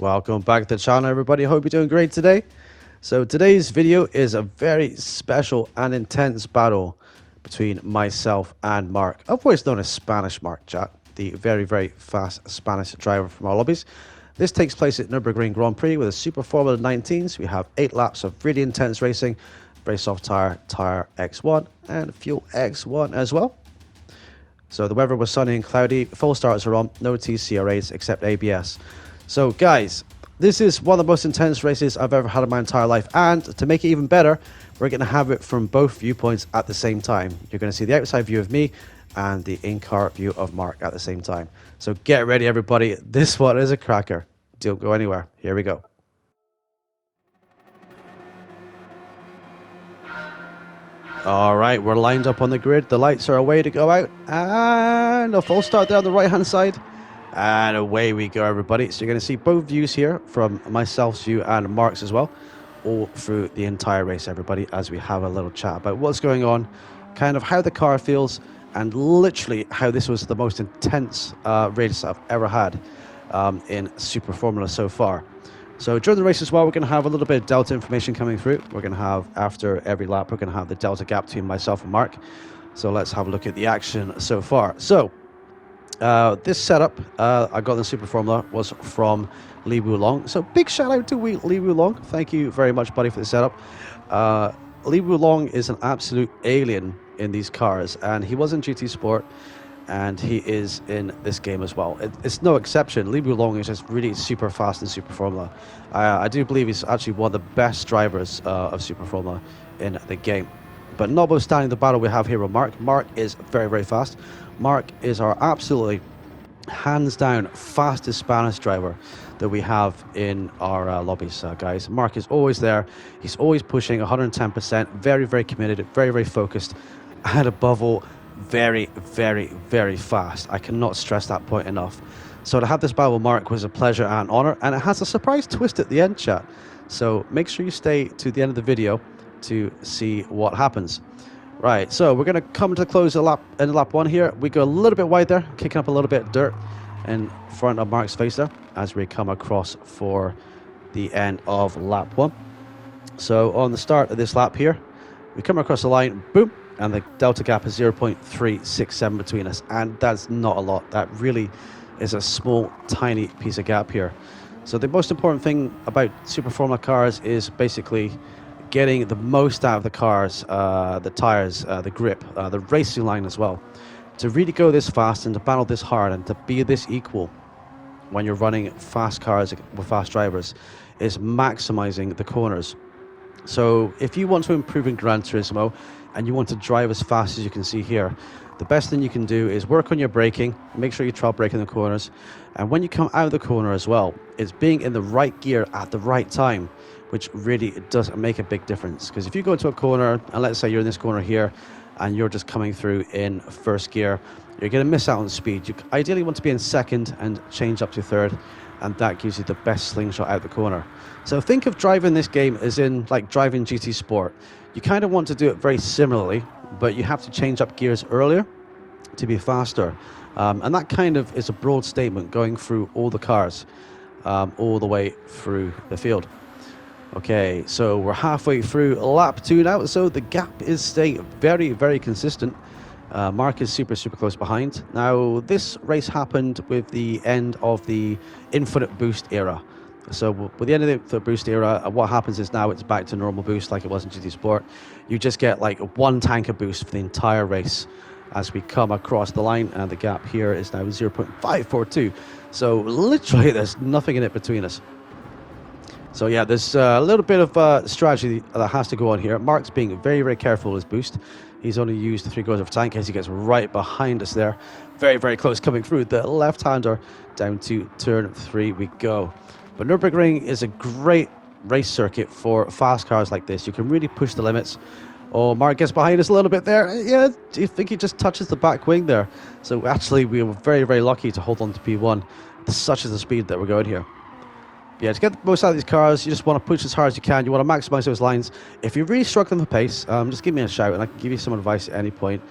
Welcome back to the channel, everybody. Hope you're doing great today. So today's video is a very special and intense battle between myself and Mark, otherwise known as Spanish Mark, chat, the very fast Spanish driver from our lobbies. This takes place at Nürburgring Grand Prix with a Superformula 19. So we have 8 laps of really intense racing, very soft tire X1 and fuel X1 as well. So the weather was sunny and cloudy, full starts are on, no TCRAs except ABS. So guys, this is one of the most intense races I've ever had in my entire life, and to make it even better, we're going to have it from both viewpoints at the same time. You're going to see the outside view of me and the in-car view of Mark at the same time. So get ready, everybody. This one is a cracker. Don't go anywhere. Here we go. All right, we're lined up on the grid. The lights are away to go out, and a full start there on the right-hand side. And away we go, everybody. So you're going to see both views here, from myself's view and Mark's as well, all through the entire race, everybody, as we have a little chat about what's going on, kind of how the car feels, and literally how this was the most intense race I've ever had in Superformula so far. So during the race as well, we're going to have a little bit of delta information coming through. We're going to have, after every lap, we're going to have the delta gap between myself and Mark. So let's have a look at the action so far. So this setup I got in Superformula was from Li Wulong. So big shout out to Li Wulong. Thank you very much, buddy, for the setup. Li Wulong is an absolute alien in these cars, and he was in GT Sport, and he is in this game as well. It's no exception. Li Wulong is just really super fast in Superformula. I do believe he's actually one of the best drivers of Superformula in the game. But notwithstanding the battle we have here with Mark, Mark is very fast. Mark is our absolutely hands down fastest Spanish driver that we have in our lobbies, guys. Mark is always there. He's always pushing 110%, very committed, very focused, and above all, very fast. I cannot stress that point enough. So to have this battle with Mark was a pleasure and honor, and it has a surprise twist at the end, chat. So make sure you stay to the end of the video to see what happens. Right, so we're going to come to the close of lap 1 here. We go a little bit wide there, kicking up a little bit of dirt in front of Mark's face there as we come across for the end of lap 1. So on the start of this lap here, we come across the line, boom, and the delta gap is 0.367 between us, and that's not a lot. That really is a small, tiny piece of gap here. So the most important thing about Superformula cars is basically getting the most out of the cars, the tires, the grip, the racing line as well. To really go this fast and to battle this hard and to be this equal when you're running fast cars with fast drivers is maximizing the corners. So if you want to improve in Gran Turismo and you want to drive as fast as you can see here, the best thing you can do is work on your braking, make sure you trap brake in the corners, and when you come out of the corner as well, it's being in the right gear at the right time, which really does make a big difference. Because if you go into a corner, and let's say you're in this corner here, and you're just coming through in first gear, you're going to miss out on speed. You ideally want to be in second and change up to third, and that gives you the best slingshot out the corner. So think of driving this game as in like driving GT Sport. You kind of want to do it very similarly, but you have to change up gears earlier to be faster. And that kind of is a broad statement going through all the cars, all the way through the field. Okay, so we're halfway through lap 2 now, so the gap is staying very consistent. Mark is super close behind. Now, this race happened with the end of the infinite boost era. So with the end of the boost era, what happens is now it's back to normal boost like it was in GT Sport. You just get like one tank of boost for the entire race as we come across the line, and the gap here is now 0.542. So literally there's nothing in it between us. So yeah, there's a little bit of strategy that has to go on here. Mark's being very careful with his boost. He's only used the 3 quarters of a tank as he gets right behind us there. Very close coming through the left-hander. Down to turn 3 we go. But Nürburgring is a great race circuit for fast cars like this. You can really push the limits. Oh, Mark gets behind us a little bit there. Yeah, do you think he just touches the back wing there? So actually we were very lucky to hold on to P1. Such is the speed that we're going here. Yeah, to get the most out of these cars, you just want to push as hard as you can. You want to maximize those lines. If you're really struggling for pace, just give me a shout and I can give you some advice at any point.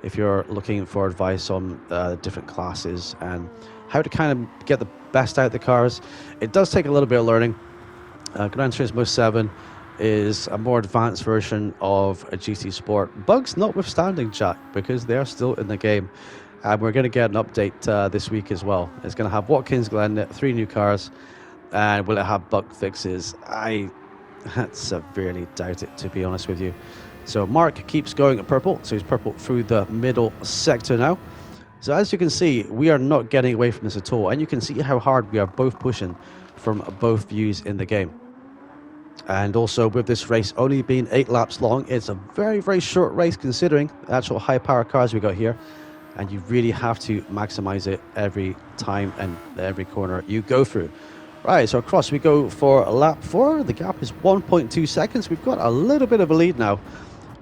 if you're looking for advice on different classes and how to kind of get the best out of the cars. It does take a little bit of learning. Gran Turismo 7 is a more advanced version of a GT Sport. Bugs notwithstanding, Jack, because they're still in the game. And we're going to get an update this week as well. It's going to have Watkins Glen, 3 new cars, and will it have bug fixes? I severely doubt it, to be honest with you. So Mark keeps going at purple, so he's purple through the middle sector now. So as you can see, we are not getting away from this at all, and you can see how hard we are both pushing from both views in the game. And also with this race only being 8 laps long, it's a very, very short race considering the actual high power cars we got here. And you really have to maximize it every time and every corner you go through. Right, so across we go for lap 4. The gap is 1.2 seconds. We've got a little bit of a lead now,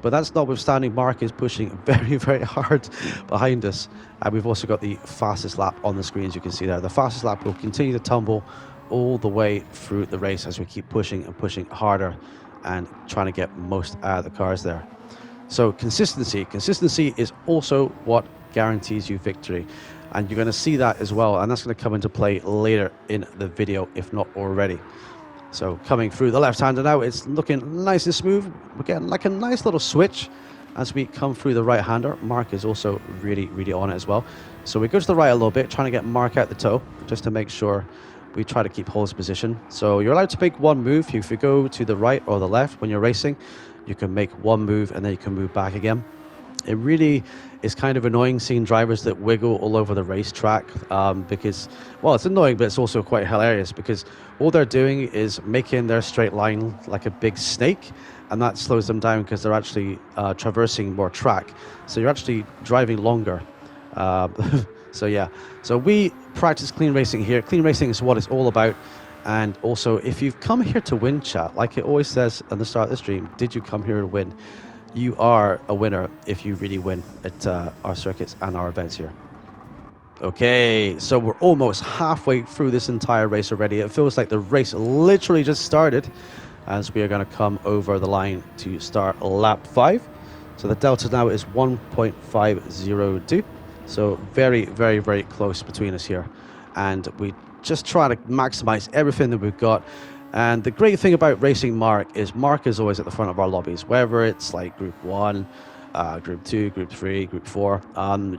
but that's notwithstanding Mark is pushing very, very hard behind us. And we've also got the fastest lap on the screen, as you can see there. The fastest lap will continue to tumble all the way through the race as we keep pushing and pushing harder and trying to get most out of the cars there. So consistency is also what guarantees you victory, and you're going to see that as well, and that's going to come into play later in the video if not already. So coming through the left-hander now, it's looking nice and smooth. We're getting like a nice little switch as we come through the right-hander. Mark is also really, really on it as well. So we go to the right a little bit, trying to get Mark out the toe just to make sure we try to keep Hole's position. So you're allowed to make one move. If you go to the right or the left when you're racing, you can make one move and then you can move back again. It really is kind of annoying seeing drivers that wiggle all over the racetrack because, well, it's annoying, but it's also quite hilarious because all they're doing is making their straight line like a big snake, and that slows them down because they're actually traversing more track. So you're actually driving longer. So yeah, so we practice clean racing here. Clean racing is what it's all about. And also, if you've come here to win, chat, like it always says at the start of the stream, did you come here to win? You are a winner if you really win at our circuits and our events here. Okay, so we're almost halfway through this entire race already. It feels like the race literally just started as we are going to come over the line to start lap 5. So the delta now is 1.502. So very, very, very close between us here. And we just try to maximize everything that we've got. And the great thing about racing Mark is always at the front of our lobbies, whether it's like Group 1, Group 2, Group 3, Group 4.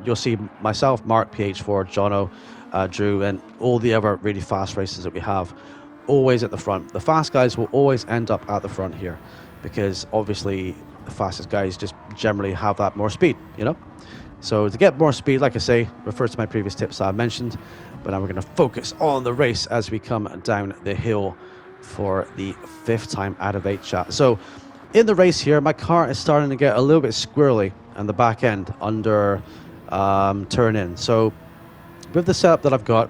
You'll see myself, Mark, PH4, Jono, Drew, and all the other really fast racers that we have always at the front. The fast guys will always end up at the front here because obviously the fastest guys just generally have that more speed, you know? So to get more speed, like I say, refers to my previous tips I mentioned, but now we're going to focus on the race as we come down the hill for the 5th time out of 8 chat. So in the race here, my car is starting to get a little bit squirrely on the back end under turn in. So with the setup that I've got,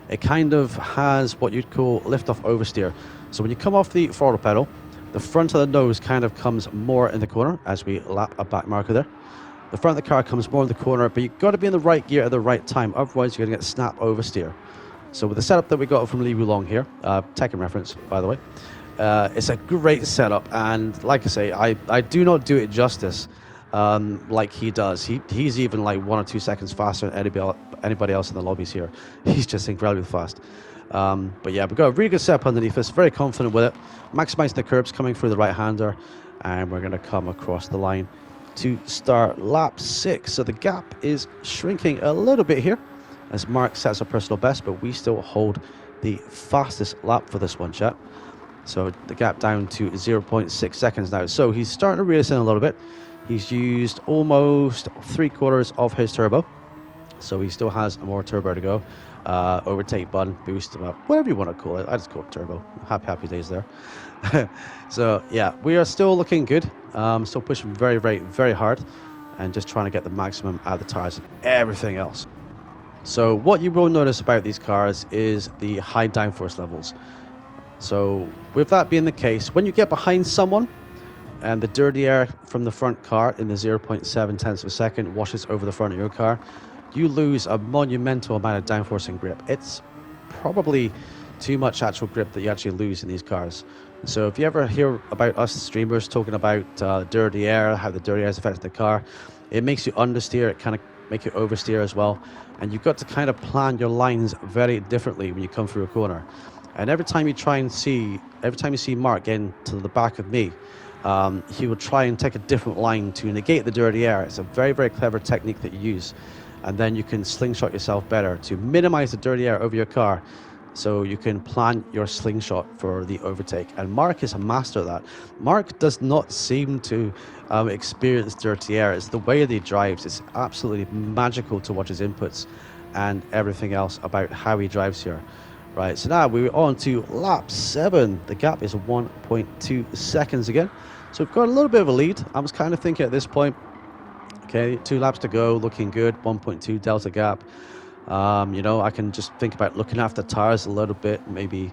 it kind of has what you'd call lift off oversteer. So when you come off the throttle pedal, the front of the nose kind of comes more in the corner as we lap a back marker there. The front of the car comes more in the corner, but you've got to be in the right gear at the right time, otherwise you're going to get snap oversteer. So with the setup that we got from Lee Wulong here, Tekken reference, by the way, it's a great setup, and like I say, I do not do it justice like he does. He's even like 1 or 2 seconds faster than anybody else in the lobbies here. He's just incredibly fast. But yeah, we've got a really good setup underneath us, very confident with it, maximizing the curbs coming through the right-hander, and we're going to come across the line to start lap 6. So the gap is shrinking a little bit here as Mark sets a personal best, but we still hold the fastest lap for this one, chat. So the gap down to 0.6 seconds now. So he's starting to reel us in a little bit. He's used almost 3/4 of his turbo, so he still has more turbo to go. Overtake button, boost, whatever you want to call it. I just call it turbo. Happy days there. So yeah, we are still looking good. Still pushing very, very, very hard and just trying to get the maximum out of the tires and everything else. So what you will notice about these cars is the high downforce levels. So with that being the case, when you get behind someone and the dirty air from the front car in the 0.7 tenths of a second washes over the front of your car, you lose a monumental amount of downforce and grip. It's probably too much actual grip that you actually lose in these cars. So if you ever hear about us streamers talking about dirty air, how the dirty air is affecting the car, It makes you understeer, it kind of make you oversteer as well. And you've got to kind of plan your lines very differently when you come through a corner. And every time you see Mark getting to the back of me, he will try and take a different line to negate the dirty air. It's a very, very clever technique that you use. And then you can slingshot yourself better to minimize the dirty air over your car, so you can plan your slingshot for the overtake. And Mark is a master of that. Mark does not seem to experience dirty air. It's the way that he drives. It's absolutely magical to watch his inputs and everything else about how he drives here. Right, so now we're on to lap 7. The gap is 1.2 seconds again. So we've got a little bit of a lead. I was kind of thinking at this point, okay, 2 laps to go, looking good, 1.2 delta gap. You know, I can just think about looking after tires a little bit, maybe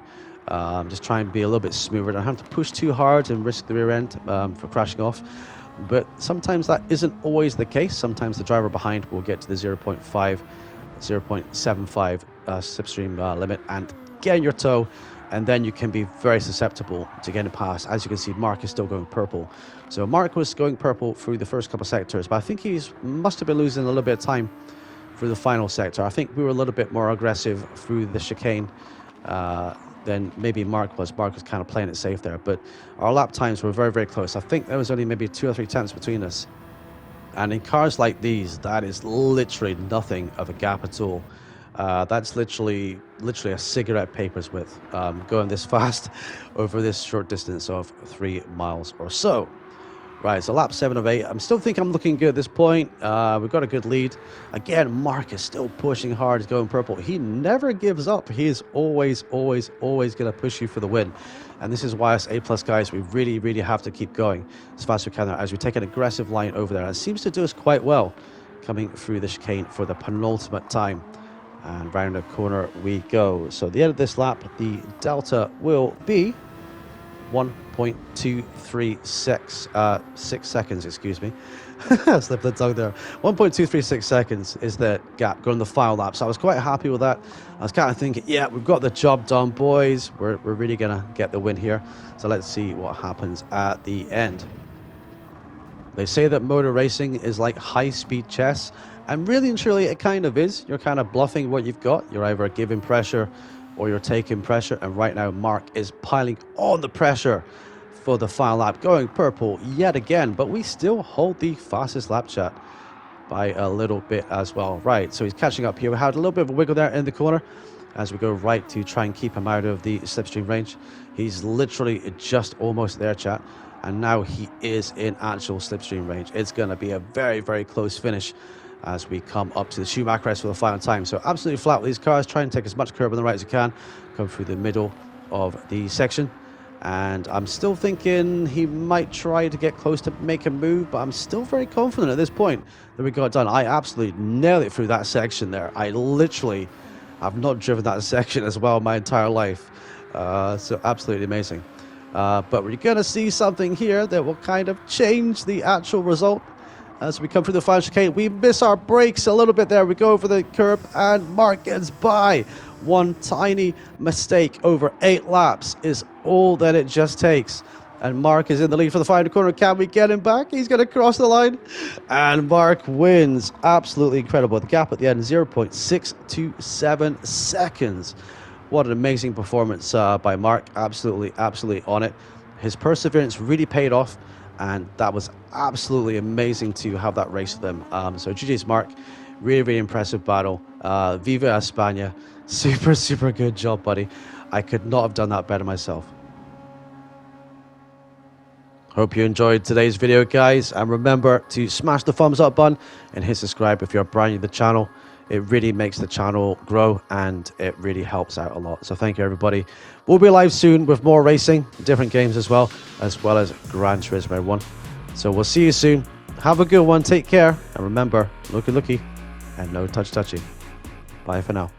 just try and be a little bit smoother. I don't have to push too hard and risk the rear end for crashing off. But sometimes that isn't always the case. Sometimes the driver behind will get to the 0.75 slipstream limit and get in your toe, and then you can be very susceptible to getting past. As you can see, Mark is still going purple. So Mark was going purple through the first couple of sectors, but I think must have been losing a little bit of time through the final sector. I think we were a little bit more aggressive through the chicane than maybe Mark was. Mark was kind of playing it safe there, but our lap times were very, very close. I think there was only maybe 2 or 3 tenths between us. And in cars like these, that is literally nothing of a gap at all. That's literally a cigarette paper's width, going this fast over this short distance of 3 miles or so. Right, so lap 7 of 8. I'm still thinking I'm looking good at this point. We've got a good lead. Again, Mark is still pushing hard. He's going purple. He never gives up. He is always going to push you for the win. And this is why us A+ guys, we really, really have to keep going as fast as we can as we take an aggressive line over there. And it seems to do us quite well coming through the chicane for the penultimate time. And round the corner we go. So at the end of this lap, the delta will be 1.236 6 seconds, excuse me. Slipped the tongue there. 1.236 seconds is the gap going the final lap. So I was quite happy with that. I was kind of thinking, yeah, we've got the job done, boys. We're really gonna get the win here. So let's see what happens at the end. They say that motor racing is like high-speed chess, and really and truly it kind of is. You're kind of bluffing what you've got. You're either giving pressure or you're taking pressure, and right now Mark is piling on the pressure for the final lap, going purple yet again, but we still hold the fastest lap chat by a little bit as well. Right, so he's catching up here. We had a little bit of a wiggle there in the corner as we go right to try and keep him out of the slipstream range. He's literally just almost there, chat, and now he is in actual slipstream range. It's going to be a very, very close finish as we come up to the Schumacher crest for the final time. So absolutely flat with these cars. Try and take as much curb on the right as you can. Come through the middle of the section. And I'm still thinking he might try to get close to make a move, but I'm still very confident at this point that we got it done. I absolutely nailed it through that section there. I literally have not driven that section as well my entire life. So absolutely amazing. But we're going to see something here that will kind of change the actual result. As we come through the final chicane, we miss our brakes a little bit there. We go over the curb and Mark gets by. One tiny mistake over 8 laps is all that it just takes. And Mark is in the lead for the final corner. Can we get him back? He's going to cross the line. And Mark wins. Absolutely incredible. The gap at the end, 0.627 seconds. What an amazing performance by Mark. Absolutely on it. His perseverance really paid off. And that was absolutely amazing to have that race with them. So GG's Mark, really impressive battle. Viva España, super good job, buddy. I could not have done that better myself. Hope you enjoyed today's video, guys, and remember to smash the thumbs up button and hit subscribe if you're brand new to the channel. It really makes the channel grow and it really helps out a lot. So thank you, everybody. We'll be live soon with more racing, different games as well as Gran Turismo 1. So we'll see you soon. Have a good one. Take care. And remember, looky, and no touchy. Bye for now.